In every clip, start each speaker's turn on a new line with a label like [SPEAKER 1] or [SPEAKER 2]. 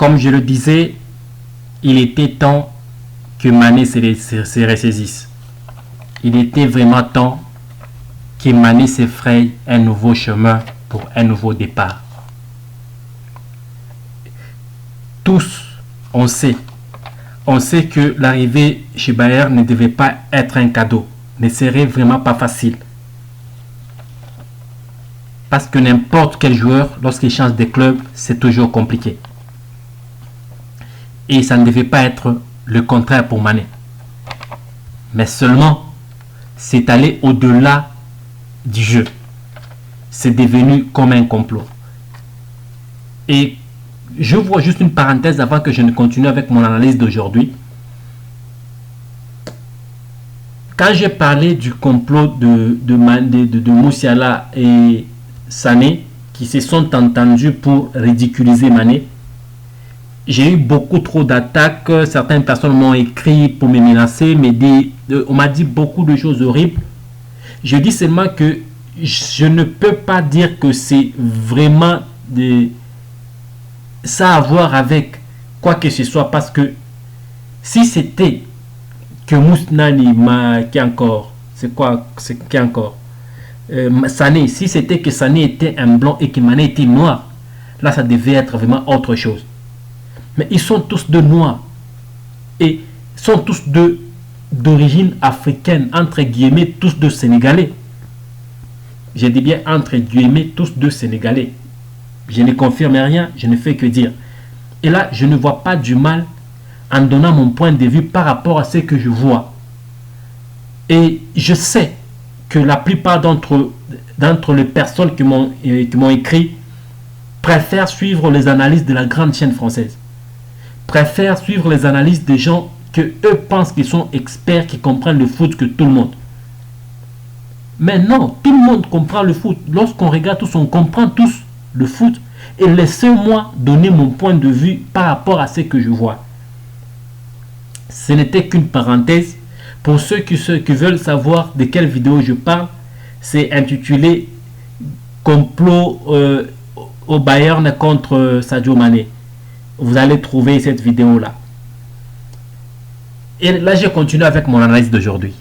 [SPEAKER 1] Comme je le disais, il était temps que Mané se ressaisisse. Il était vraiment temps que Mané se fraye un nouveau chemin pour un nouveau départ. Tous, on sait que l'arrivée chez Bayern ne devait pas être un cadeau, ne serait vraiment pas facile. Parce que n'importe quel joueur, lorsqu'il change de club, c'est toujours compliqué. Et ça ne devait pas être le contraire pour Mané. Mais seulement, c'est allé au-delà du jeu. C'est devenu comme un complot. Et je vois juste une parenthèse avant que je ne continue avec mon analyse d'aujourd'hui. Quand j'ai parlé du complot de Musiala et Sané, qui se sont entendus pour ridiculiser Mané, j'ai eu beaucoup trop d'attaques. Certaines personnes m'ont écrit pour me menacer, on m'a dit beaucoup de choses horribles. Je dis seulement que je ne peux pas dire que c'est vraiment ça à voir avec quoi que ce soit, parce que si c'était que Mousnani Sané, si c'était que Sané était un blanc et que Mané était noir, là ça devait être vraiment autre chose. Mais ils sont tous de noirs et sont tous d'origine africaine, entre guillemets, tous de Sénégalais. Je dis bien entre guillemets, tous de Sénégalais. Je ne confirme rien, je ne fais que dire. Et là, je ne vois pas du mal en donnant mon point de vue par rapport à ce que je vois. Et je sais que la plupart d'entre les personnes qui m'ont écrit préfèrent suivre les analyses de la grande chaîne française. Préfèrent suivre les analyses des gens que eux pensent qu'ils sont experts, qui comprennent le foot que tout le monde. Mais non, tout le monde comprend le foot. Lorsqu'on regarde tous, on comprend tous le foot. Et laissez-moi donner mon point de vue par rapport à ce que je vois. Ce n'était qu'une parenthèse. Pour ceux qui veulent savoir de quelle vidéo je parle, c'est intitulé Complot au Bayern contre Sadio Mané. Vous allez trouver cette vidéo là. Et là, je continue avec mon analyse d'aujourd'hui.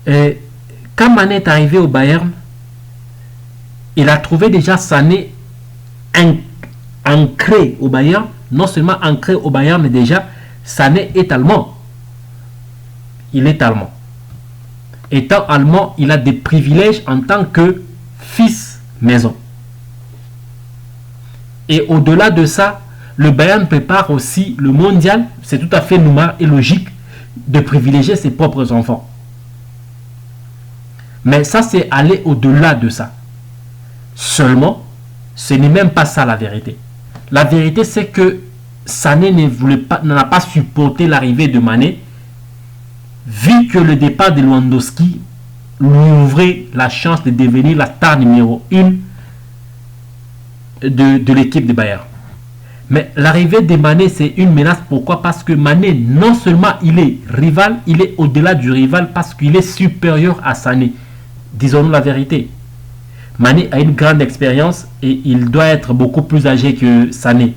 [SPEAKER 1] Quand Mané est arrivé au Bayern, il a trouvé déjà Sané ancré au Bayern. Non seulement ancré au Bayern, mais déjà Sané est allemand. Il est allemand. Étant allemand, il a des privilèges en tant que fils maison. Et au-delà de ça, le Bayern prépare aussi le mondial. C'est tout à fait normal et logique de privilégier ses propres enfants. Mais ça, c'est aller au-delà de ça. Seulement, ce n'est même pas ça la vérité. La vérité, c'est que Sané n'a pas supporté l'arrivée de Mané, vu que le départ de Lewandowski lui ouvrait la chance de devenir la star numéro 1 de l'équipe de Bayern. Mais l'arrivée de Mané, c'est une menace. Pourquoi? Parce que Mané, non seulement il est rival, il est au-delà du rival parce qu'il est supérieur à Sané. Disons-nous la vérité. Mané a une grande expérience et il doit être beaucoup plus âgé que Sané.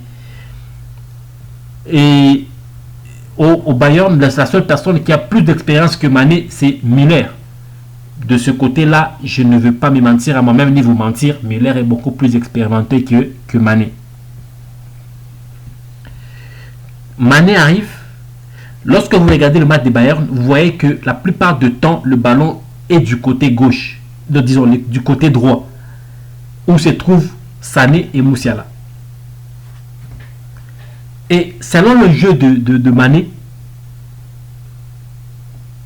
[SPEAKER 1] Et au Bayern, la seule personne qui a plus d'expérience que Mané, c'est Müller. De ce côté-là, je ne veux pas me mentir à moi-même ni vous mentir. Müller est beaucoup plus expérimenté que Mané. Mané arrive. Lorsque vous regardez le match de Bayern, vous voyez que la plupart du temps, le ballon est du côté gauche, disons du côté droit, où se trouvent Sané et Musiala. Et selon le jeu de Mané,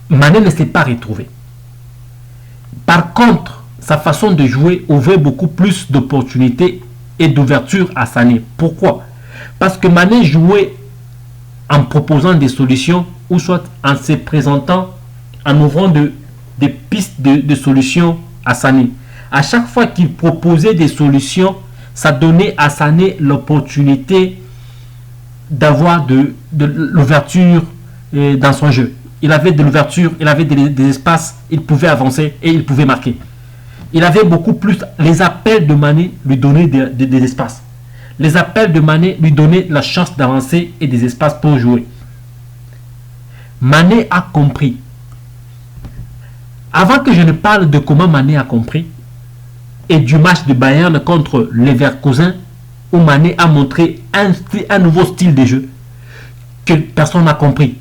[SPEAKER 1] Mané ne s'est pas retrouvé. Par contre, sa façon de jouer ouvrait beaucoup plus d'opportunités et d'ouverture à Sané. Pourquoi? Parce que Mané jouait en proposant des solutions ou soit en se présentant, en ouvrant des pistes de solutions à Sané. À chaque fois qu'il proposait des solutions, ça donnait à Sané l'opportunité d'avoir de l'ouverture dans son jeu. Il avait de l'ouverture, il avait des espaces, il pouvait avancer et il pouvait marquer. Il avait beaucoup plus, les appels de Mané lui donnaient des espaces. Les appels de Mané lui donnaient la chance d'avancer et des espaces pour jouer. Mané a compris. Avant que je ne parle de comment Mané a compris et du match de Bayern contre Leverkusen où Mané a montré un nouveau style de jeu que personne n'a compris.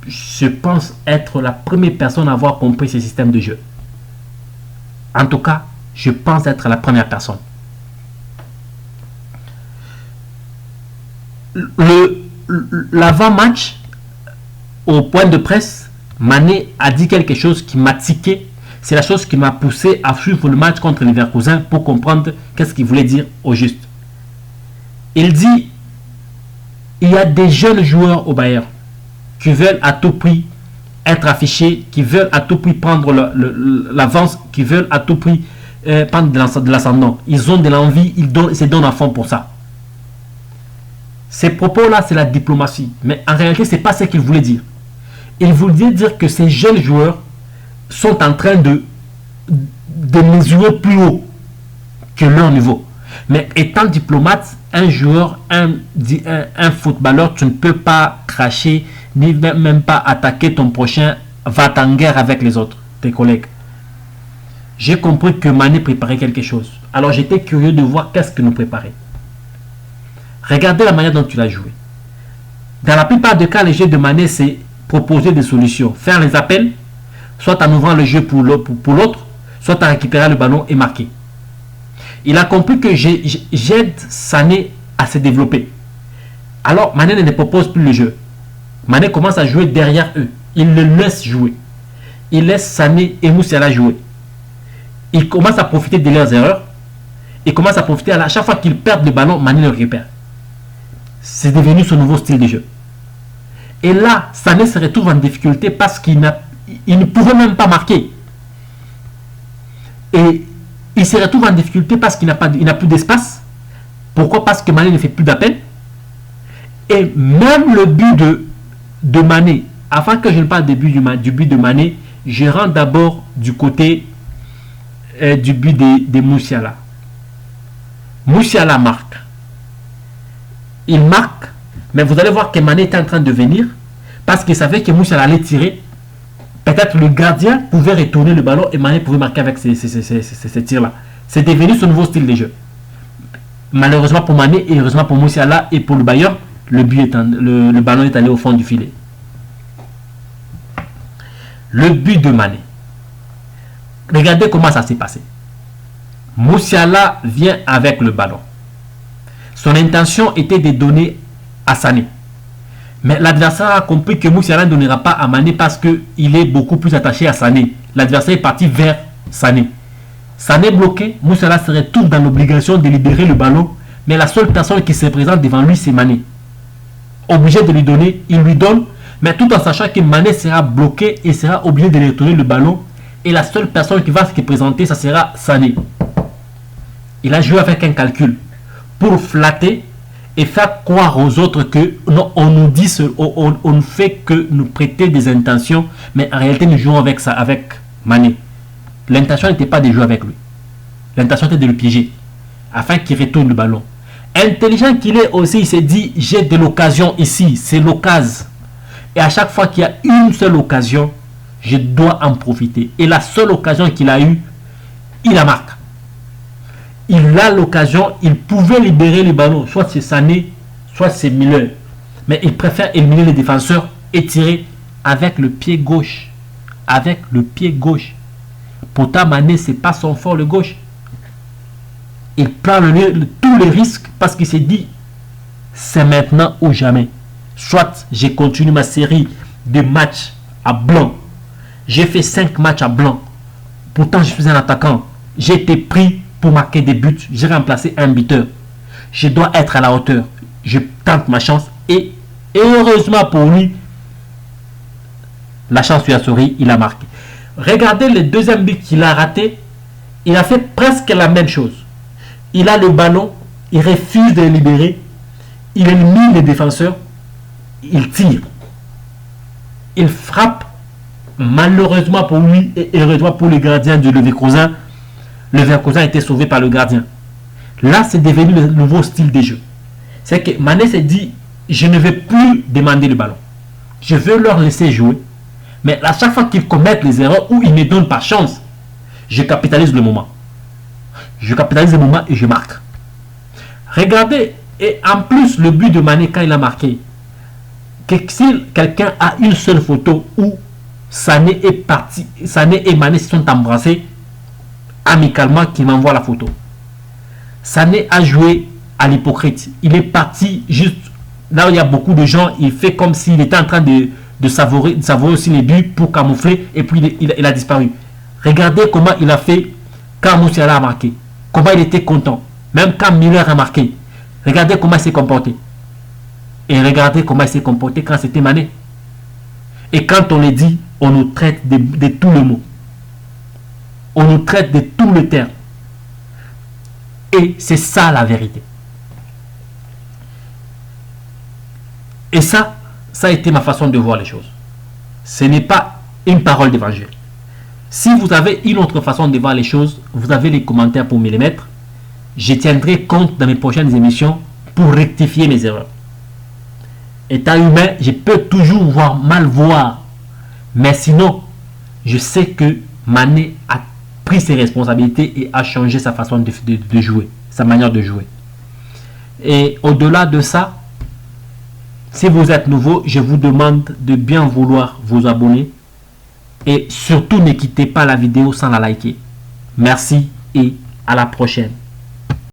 [SPEAKER 1] Je pense être la première personne à avoir compris ce système de jeu. En tout cas, je pense être la première personne. L'avant-match, au point de presse, Mané a dit quelque chose qui m'a tiqué. C'est la chose qui m'a poussé à suivre le match contre les Leverkusen pour comprendre qu'est-ce qu'il voulait dire au juste. Il dit, il y a des jeunes joueurs au Bayern qui veulent à tout prix être affichés, qui veulent à tout prix prendre l'avance, qui veulent à tout prix prendre de l'ascendant. Ils ont de l'envie, ils se donnent à fond pour ça. Ces propos-là, c'est la diplomatie. Mais en réalité, ce n'est pas ce qu'il voulait dire. Il voulait dire que ces jeunes joueurs sont en train de mesurer plus haut que leur niveau. Mais étant diplomate, un joueur, un footballeur, tu ne peux pas cracher, ni même pas attaquer ton prochain, va en guerre avec les autres, tes collègues. J'ai compris que Mané préparait quelque chose. Alors j'étais curieux de voir qu'est-ce que nous préparait. Regardez la manière dont tu l'as joué. Dans la plupart des cas, les jeux de Mané, c'est proposer des solutions. Faire les appels, soit en ouvrant le jeu pour l'autre, soit en récupérant le ballon et marquer. Il a compris que j'aide Sané à se développer. Alors Mané ne propose plus le jeu. Mané commence à jouer derrière eux. Il le laisse jouer. Il laisse Sané et Moussiala jouer. Il commence à profiter de leurs erreurs. Il commence à profiter à chaque fois qu'ils perdent le ballon, Mané le récupère. C'est devenu son nouveau style de jeu. Et là, Sané se retrouve en difficulté parce qu'il ne pouvait même pas marquer. Et il se retrouve en difficulté parce qu'il n'a plus d'espace. Pourquoi? Parce que Mané ne fait plus d'appel. Et même le but de Mané, avant que je ne parle du but de Mané, je rentre d'abord du côté du but de Moussiala. Moussiala marque. Il marque, mais vous allez voir que Mané était en train de venir parce qu'il savait que Moussiala allait tirer. Peut-être le gardien pouvait retourner le ballon et Mané pouvait marquer avec ces tirs-là. C'est devenu son nouveau style de jeu. Malheureusement pour Mané et heureusement pour Moussiala et pour le Bayern, le ballon est allé au fond du filet. Le but de Mané. Regardez comment ça s'est passé. Moussiala vient avec le ballon. Son intention était de donner à Sané. Mais l'adversaire a compris que Moussiala ne donnera pas à Mané parce qu'il est beaucoup plus attaché à Sané. L'adversaire est parti vers Sané. Sané bloqué, Moussiala se retrouve dans l'obligation de libérer le ballon. Mais la seule personne qui se présente devant lui, c'est Mané. Obligé de lui donner, il lui donne. Mais tout en sachant que Mané sera bloqué et sera obligé de retourner le ballon. Et la seule personne qui va se présenter, ça sera Sané. Il a joué avec un calcul pour flatter et faire croire aux autres que non, on nous dit, on ne fait que nous prêter des intentions, mais en réalité nous jouons avec ça, avec Mané. L'intention n'était pas de jouer avec lui. L'intention était de le piéger afin qu'il retourne le ballon. Intelligent qu'il est aussi, il s'est dit j'ai de l'occasion ici, c'est l'occasion. Et à chaque fois qu'il y a une seule occasion, je dois en profiter. Et la seule occasion qu'il a eue, il la marque. Il a l'occasion, il pouvait libérer le ballon, soit c'est Sané, soit c'est Miller. Mais il préfère éliminer les défenseurs et tirer avec le pied gauche. Avec le pied gauche. Pourtant, Mané, c'est pas son fort, le gauche. Il prend tous les risques parce qu'il s'est dit, c'est maintenant ou jamais. Soit je continue ma série de matchs à blanc. J'ai fait 5 matchs à blanc. Pourtant, je suis un attaquant. J'ai été pris pour marquer des buts. J'ai remplacé un buteur. Je dois être à la hauteur. Je tente ma chance. Et heureusement pour lui, la chance lui a souri. Il a marqué. Regardez le deuxième but qu'il a raté. Il a fait presque la même chose. Il a le ballon. Il refuse de le libérer. Il élimine les défenseurs. Il tire. Il frappe. Malheureusement pour lui et heureusement pour le gardien du Leverkusen, le Leverkusen a été sauvé par le gardien. Là, c'est devenu le nouveau style de jeu. C'est que Mané s'est dit, je ne vais plus demander le ballon. Je veux leur laisser jouer. Mais à chaque fois qu'ils commettent les erreurs ou ils ne donnent pas chance, je capitalise le moment. Je capitalise le moment et je marque. Regardez, et en plus, le but de Mané quand il a marqué, que si quelqu'un a une seule photo où Sané est parti, Sané et Mané se sont embrassés amicalement, qu'il m'envoie la photo. Sané a joué à l'hypocrite. Il est parti juste là où il y a beaucoup de gens. Il fait comme s'il était en train de savourer aussi les buts pour camoufler. Et puis il a disparu. Regardez comment il a fait quand Moussiala a marqué. Comment il était content. Même quand Miller a marqué. Regardez comment il s'est comporté. Et regardez comment il s'est comporté quand c'était Mané. Et quand on le dit, on nous traite de tout le mot. On nous traite de tout le terme. Et c'est ça la vérité. Et ça a été ma façon de voir les choses. Ce n'est pas une parole d'évangile. Si vous avez une autre façon de voir les choses, vous avez les commentaires pour me les mettre. Je tiendrai compte dans mes prochaines émissions pour rectifier mes erreurs. Étant humain, je peux toujours mal voir. Mais sinon, je sais que Mané a pris ses responsabilités et a changé sa façon de jouer, sa manière de jouer. Et au-delà de ça, si vous êtes nouveau, je vous demande de bien vouloir vous abonner. Et surtout, ne quittez pas la vidéo sans la liker. Merci et à la prochaine.